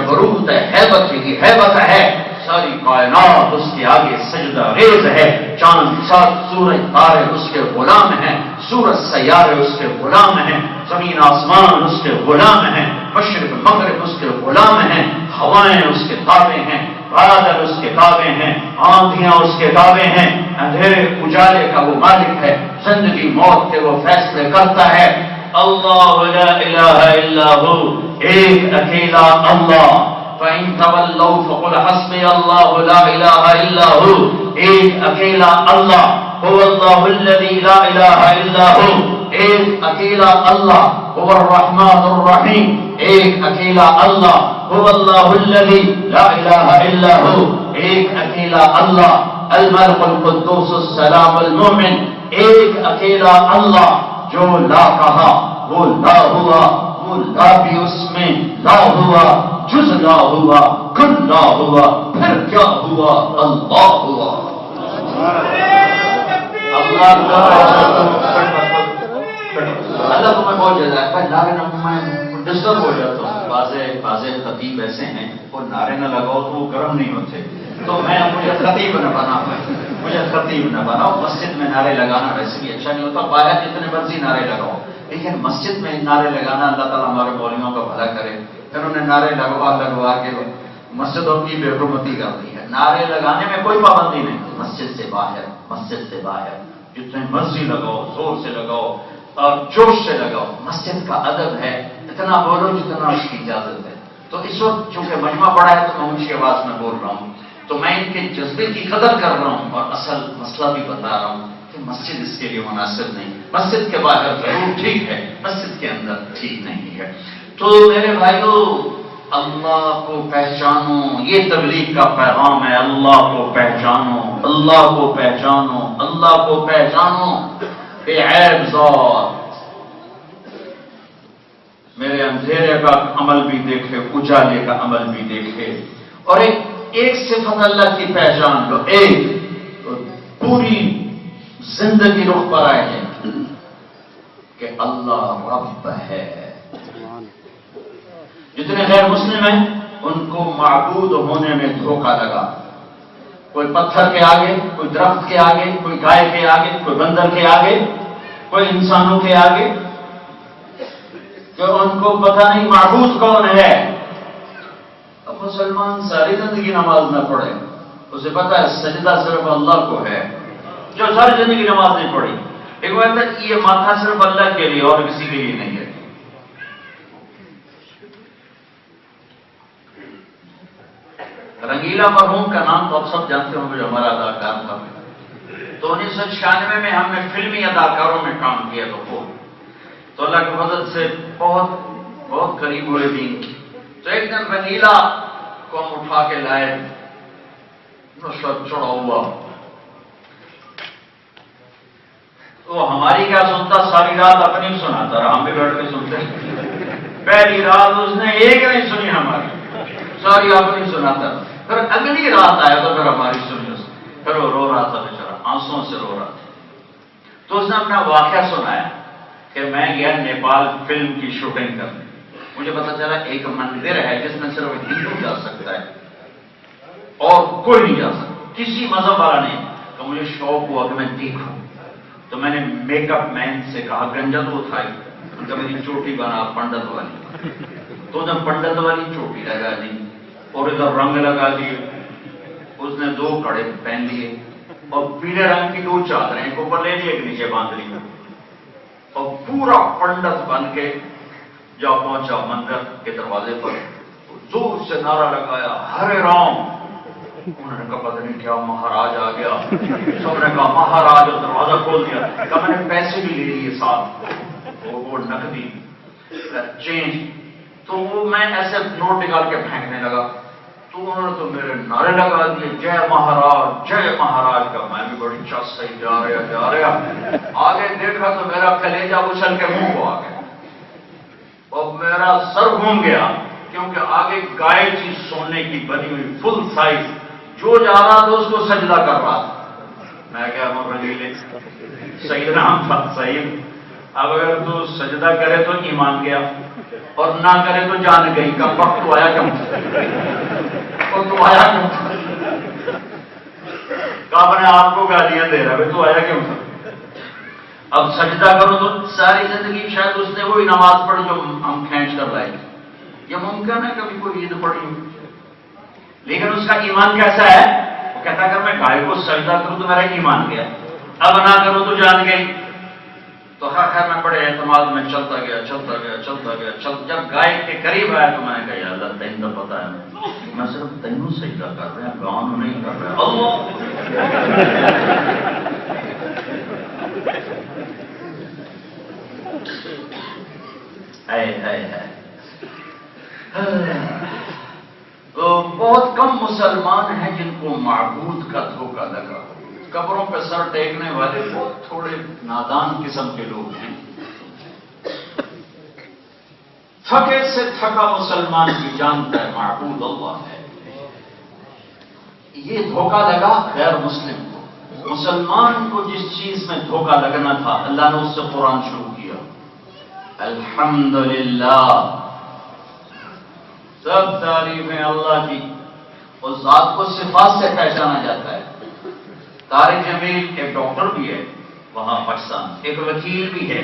جبروت ہے، حیبت کی حیبت ہے، ساری کائنات اس کے آگے سجدہ ریز ہے، چاند سات سورج تارے اس کے غلام ہیں، سورج سیارے اس کے غلام ہیں، زمین آسمان اس کے غلام ہیں، مشرق مغرب اس کے غلام ہیں، ہوائیں اس کے تابع ہیں، بادل اس کے تابع ہیں، آندھیاں اس کے تابع ہیں، اندھیرے اجالے کا وہ مالک ہے، زندگی موت کے وہ فیصلے کرتا ہے۔ اللہ لا الہ الا ہو، ایک اکیلا اللہ۔ فَإِن تَوَلَّوْا فَقُلْ حَسْبِيَ اللَّهُ لَا إِلَٰهَ إِلَّا هُوَ، ایک اکیلا اللہ، هو اللہ الذی لا الہ الا ہو، ایک اکیلا اللہ، هو الرحمن الرحیم، ایک اکیلا اللہ، هو اللہ الذی لا الہ الا ہو، ایک اکیلا اللہ، الملک القدوس السلام المؤمن، ایک اکیلا اللہ، جو لا کہا وہ لا ہوا، وہ لا بھی اس میں لا ہوا، جز لا ہوا، کن لا ہوا، پھر کیا ہوا، اللہ ہوا۔ اللہ کو میں بہت جاتا ہے بھائی، نعرے میں ڈسٹرب ہو جاتا ہوں، واضح خطیب ایسے ہیں وہ نعرے نہ لگاؤ تو وہ گرم نہیں ہوتے، تو مجھے خطیب نہ بناؤ، مسجد میں نعرے لگانا ویسے بھی اچھا نہیں ہوتا، باہر جتنے مرضی نعرے لگاؤ، لیکن مسجد میں نعرے لگانا، اللہ تعالیٰ ہمارے مولویوں کا بھلا کرے، انہوں نے نعرے لگوا کے مسجدوں کی بے حرمتی کر دی ہے۔ نعرے لگانے میں کوئی پابندی نہیں، مسجد سے باہر جتنے مرضی لگاؤ، زور سے لگاؤ اور جوش سے لگاؤ، مسجد کا ادب ہے، اتنا بولو جتنا اس کی اجازت ہے۔ تو اس وقت چونکہ مجمع بڑا ہے تو میں اونچی آواز میں بول رہا ہوں، تو میں ان کے جذبے کی قدر کر رہا ہوں اور اصل مسئلہ بھی بتا رہا ہوں کہ مسجد اس کے لیے مناسب نہیں، مسجد کے باہر ضرور ٹھیک ہے، مسجد کے اندر ٹھیک نہیں ہے۔ تو میرے بھائیو، اللہ کو پہچانو، یہ تبلیغ کا پیغام ہے، اللہ کو پہچانو، اللہ کو پہچانو، اللہ کو پہچانو، بے عیب ذات، میرے اندھیرے کا عمل بھی دیکھے، اجالے کا عمل بھی دیکھے، اور ایک صفت اللہ کی پہچان لو، ایک پوری زندگی رخ پر آئے ہیں کہ اللہ رب ہے۔ جتنے غیر مسلم ہیں ان کو معبود ہونے میں دھوکہ لگا، کوئی پتھر کے آگے، کوئی درخت کے آگے، کوئی گائے کے آگے، کوئی بندر کے آگے، کوئی انسانوں کے آگے، کہ ان کو پتہ نہیں معبود کون ہے۔ اب مسلمان ساری زندگی نماز نہ پڑھے، اسے پتہ ہے سجدہ صرف اللہ کو ہے، جو ساری زندگی نماز نہیں پڑھی، ایک بات ہے یہ ماتھا صرف اللہ کے لیے اور کسی کے لیے نہیں ہے۔ رنگیلا مرحوم کا نام تو آپ سب جانتے ہوں گے، جو ہمارا اداکار تھا، تو 1996 میں ہم نے فلمی اداکاروں میں کام کیا، تو اللہ کی مدد سے بہت بہت قریب ہوئے بھی۔ تو ایک دن رنگیلا کو ہم اٹھا کے لائے، نصرت چڑھا ہوا، وہ ہماری کیا سنتا، ساری رات اپنی سناتا رہا، ہم بھی بیٹھ کے سنتے۔ پہلی رات اس نے ایک نہیں سنی ہماری، ساری اپنی سناتا رہا۔ پھر اگلی رات آیا تو پھر ہماری سنی اس نے، پھر وہ رو رہا تھا بیچارہ، آنسوؤں سے رو رہا تھا۔ تو اس نے اپنا واقعہ سنایا کہ میں گیا نیپال فلم کی شوٹنگ کرنے، مجھے پتا چلا ایک مندر ہے جس میں صرف ہندو جا سکتا ہے اور کوئی نہیں جا سکتا، کسی مذہب والا نہیں۔ تو مجھے شوق ہوا کہ میں دیکھوں، تو میں نے میک اپ مین سے کہا، گنجت وہ تھا کہ میری چوٹی بنا پنڈت والی، تو نے پنڈت والی چوٹی لگا دی اور ادھر رنگ لگا دیے، اس نے 2 کڑے پہن لیے اور پیلے رنگ کی 2 چادریں ایک اوپر لے لی ایک نیچے باندھ لی، اور پورا پنڈت بن کے جا پہنچا مندر کے دروازے پر، زور سے نعرہ لگایا، ہرے رام۔ انہوں نے کہا پتہ نہیں کیا مہاراج آ گیا، سب نے کہا مہاراج، اور دروازہ کھول دیا۔ کہا میں نے پیسے بھی لے لیے ساتھ، وہ نقدی چینج، تو وہ میں ایسے نوٹ نکال کے پھینکنے لگا، تو انہوں نے تو میرے نعرے لگا دیے، جے مہاراج کا۔ میں بھی بڑی چس سے جا رہا، آگے دیکھا تو میرا کلیجہ اچھل کے منہ کو آ گیا اور میرا سر گھوم گیا، کیونکہ آگے گائے تھی سونے کی بنی ہوئی فل سائز، جو جا رہا تھا اس کو سجدہ کر رہا تھا۔ میں کیا رنگیلے سعید نام تھا، سعید اب اگر تو سجدہ کرے تو ایمان گیا اور نہ کرے تو جان گئی، کب وقت تو آیا کیوں؟ اور تو آیا کیوں؟ کہ اپنے آپ کو گالیاں دے رہا ہے، تو آیا کیوں؟ اب سجدہ کرو تو ساری زندگی شاید اس نے وہی نماز پڑھ جو ہم کھینچ کر لائے، یہ ممکن ہے کبھی کوئی عید پڑھی ہو، لیکن اس کا ایمان کیسا ہے؟ وہ کہتا اگر میں گائے کو سجدہ کروں تو میرا ایمان گیا، اب نہ کروں تو جان گئی۔ تو خیر میں بڑے اعتماد میں چلتا گیا جب گائے کے قریب آیا تو میں نے کہا یا اللہ تین تو پتا ہے میں صرف تینوں سجدہ کر رہا ہوں، گاؤں نہیں کر رہا۔ اللہ تو بہت کم مسلمان ہیں جن کو معبود کا دھوکہ لگا، قبروں پہ سر ٹیکنے والے بہت تھوڑے نادان قسم کے لوگ ہیں۔ تھکے سے تھکا مسلمان بھی جانتا ہے معبود اللہ ہے۔ یہ دھوکہ لگا غیر مسلم کو، مسلمان کو جس چیز میں دھوکہ لگنا تھا اللہ نے اس سے قرآن شروع کیا، الحمدللہ سب تعریفیں اللہ کی، اس ذات کو صفات سے پہچانا جاتا ہے۔ طارق جمیل ایک ڈاکٹر بھی ہے وہاں پاکستان، ایک وکیل بھی ہے،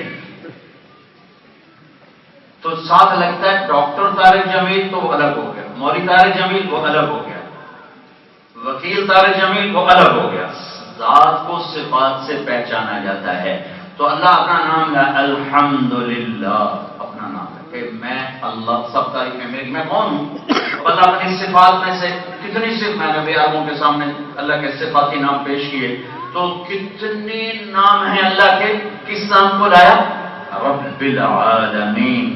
تو ساتھ لگتا ہے ڈاکٹر طارق جمیل تو وہ الگ ہو گیا، مولوی طارق جمیل وہ الگ ہو گیا، وکیل طارق جمیل وہ الگ ہو گیا۔ ذات کو صفات سے پہچانا جاتا ہے، تو اللہ اپنا نام ہے الحمدللہ، اپنا نام ہے کہ میں اللہ، سب تعریفیں میری، میں کون ہوں؟ اللہ اپنی صفات میں سے کتنی صرف میں نے بے عالموں کے سامنے اللہ کے صفاتی نام پیش کیے، تو کتنے نام ہیں اللہ کے، کس نام کو لایا؟ رب العالمین،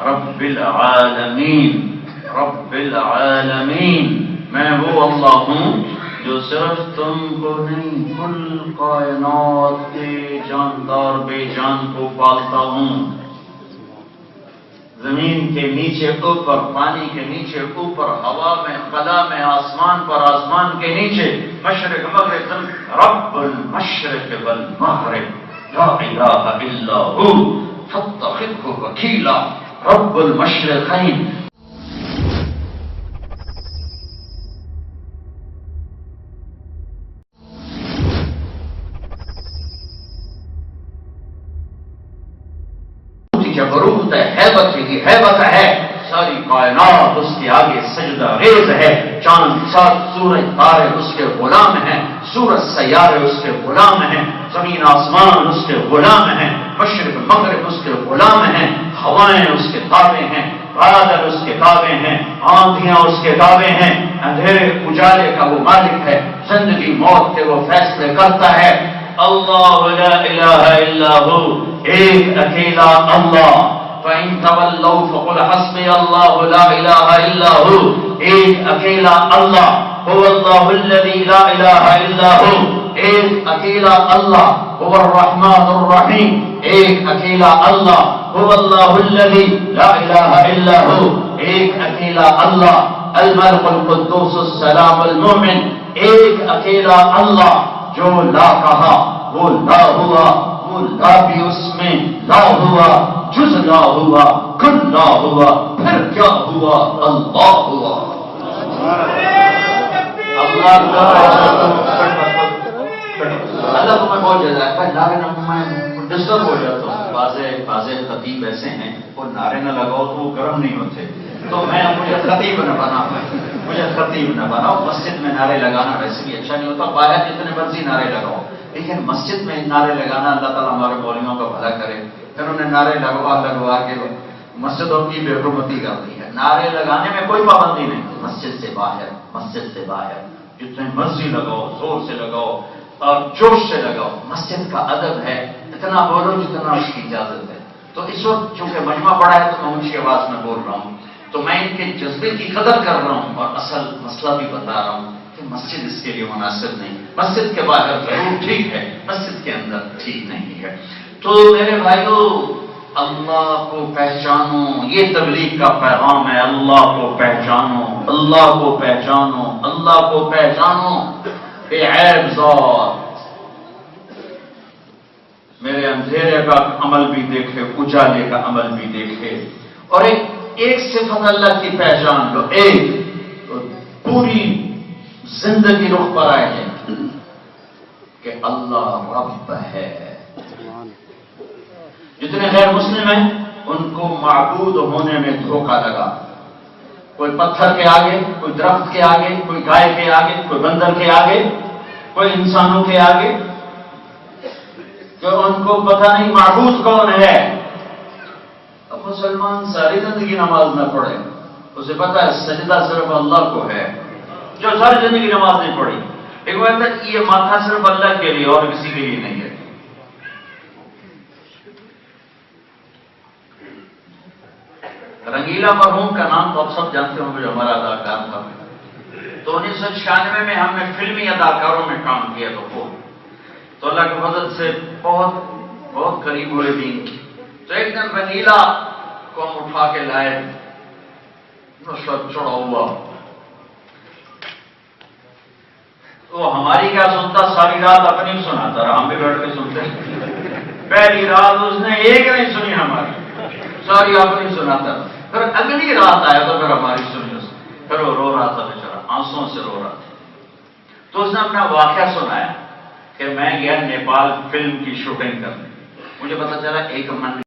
رب العالمین، رب العالمین، میں وہ اللہ ہوں جو صرف تم کو نہیں کل کائنات کے جاندار بے جان کو پالتا ہوں، زمین کے نیچے اوپر، پانی کے نیچے اوپر، ہوا میں، خلا میں، آسمان پر، آسمان کے نیچے، مشرق مغرب، رب المشرق والمغرب لا الہ الا ہو فاتخذہ وکیلا، رب المشرقین۔ بروت ہے، حیبت کی حیبت ہے، ساری کائنات اس کے آگے سجدہ ریز ہے، چاند سات سورج تارے اس کے غلام ہیں، سورج سیارے اس کے غلام ہیں، زمین آسمان اس کے غلام ہیں، مشرق مغرب اس کے غلام ہیں، ہوائیں اس کے تابع ہیں، بادل اس کے تابع ہیں، آندھیاں اس کے تابع ہیں، اندھیرے اجالے کا وہ مالک ہے، زندگی موت کے وہ فیصلے کرتا ہے۔ اللہ لا الہ الا ہو، ایک اکیلا اللہ، فَإِن تَوَلَّوْا فَقُلْ حَسْبِيَ اللَّهُ لَا إِلَٰهَ إِلَّا هُوَ، ایک اکیلا اللہ، هو اللہ الذی لا الہ الا ہو، ایک اکیلا اللہ، هو الرحمن الرحیم، ایک اکیلا اللہ، هو اللہ الذی لا الہ الا ہو، ایک اکیلا اللہ، الملک القدوس السلام المؤمن، ایک اکیلا اللہ جو لا کہا وہ لا ہوا، وہ لا بھی اس میں لا ہوا، جز لا ہوا، کل لا ہوا، پھر کیا ہوا؟ اللہ ہوا۔ اللہ کو میں بہت جاتا ہے، نعرے نہ میں ڈسٹرب ہو جاتا ہوں، بعض خطیب ایسے ہیں وہ نعرے نہ لگاؤ تو وہ گرم نہیں ہوتے، تو مجھے خطیب نہ بناؤ، مسجد میں نعرے لگانا ویسے بھی اچھا نہیں ہوتا، باہر جتنے مرضی نعرے لگاؤ، لیکن مسجد میں نعرے لگانا، اللہ تعالیٰ ہمارے مولویوں کا بھلا کرے، پھر انہیں نعرے لگوا کے مسجدوں کی بے حرمتی کرتی ہے۔ نعرے لگانے میں کوئی پابندی نہیں، مسجد سے باہر جتنے مرضی لگاؤ، زور سے لگاؤ اور جوش سے لگاؤ، مسجد کا ادب ہے، اتنا بولو جتنا اس کی اجازت ہے۔ تو اس وقت چونکہ مجمع پڑا ہے تو میں اونچی آواز میں بول رہا ہوں، تو میں ان کے جذبے کی قدر کر رہا ہوں اور اصل مسئلہ بھی بتا رہا ہوں کہ مسجد اس کے لیے مناسب نہیں، مسجد کے باہر ضرور ٹھیک ہے، مسجد کے اندر ٹھیک نہیں ہے۔ تو میرے بھائیو، اللہ کو پہچانو، یہ تبلیغ کا پیغام ہے، اللہ کو پہچانو، اللہ کو پہچانو، اللہ کو پہچانو، بے عیب ذات۔ میرے اندھیرے کا عمل بھی دیکھے، اجالے کا عمل بھی دیکھے، اور ایک صفت اللہ کی پہچان لو، ایک تو پوری زندگی رخ پر آئے ہیں کہ اللہ رب ہے۔ جتنے غیر مسلم ہیں ان کو معبود ہونے میں دھوکہ لگا، کوئی پتھر کے آگے، کوئی درخت کے آگے، کوئی گائے کے آگے، کوئی بندر کے آگے، کوئی انسانوں کے آگے، کہ ان کو پتہ نہیں معبود کون ہے۔ اب مسلمان ساری زندگی نماز نہ پڑھے، اسے پتہ ہے سجدہ صرف اللہ کو ہے، جو ساری زندگی نماز نہیں پڑھی، ایک بات ہے یہ ماتھا صرف اللہ کے لیے اور کسی کے لیے نہیں ہے۔ رنگیلا مرحوم کا نام تو آپ سب جانتے ہوں گے، جو ہمارا اداکار تھا، تو 1996 میں ہم نے فلمی اداکاروں میں کام کیا تو اللہ کے فضل سے بہت قریب ہوئے بھی۔ تو ایک دن رنگیلا کو ہم اٹھا کے لائے، نشہ چڑھا ہوا، وہ ہماری کیا سنتا، ساری رات اپنی سناتا رہا، ہم بھی بیٹھ کے سنتے۔ پہلی رات اس نے ایک نہیں سنی ہماری، ساری اپنی سناتا رہا۔ پھر اگلی رات آیا تو پھر ہماری سنی، پھر وہ رو رہا تھا بیچارہ، آنسوں سے رو رہا تھا۔ تو اس نے اپنا واقعہ سنایا کہ میں گیا نیپال فلم کی شوٹنگ کرنے، مجھے پتا چلا ایک منڈی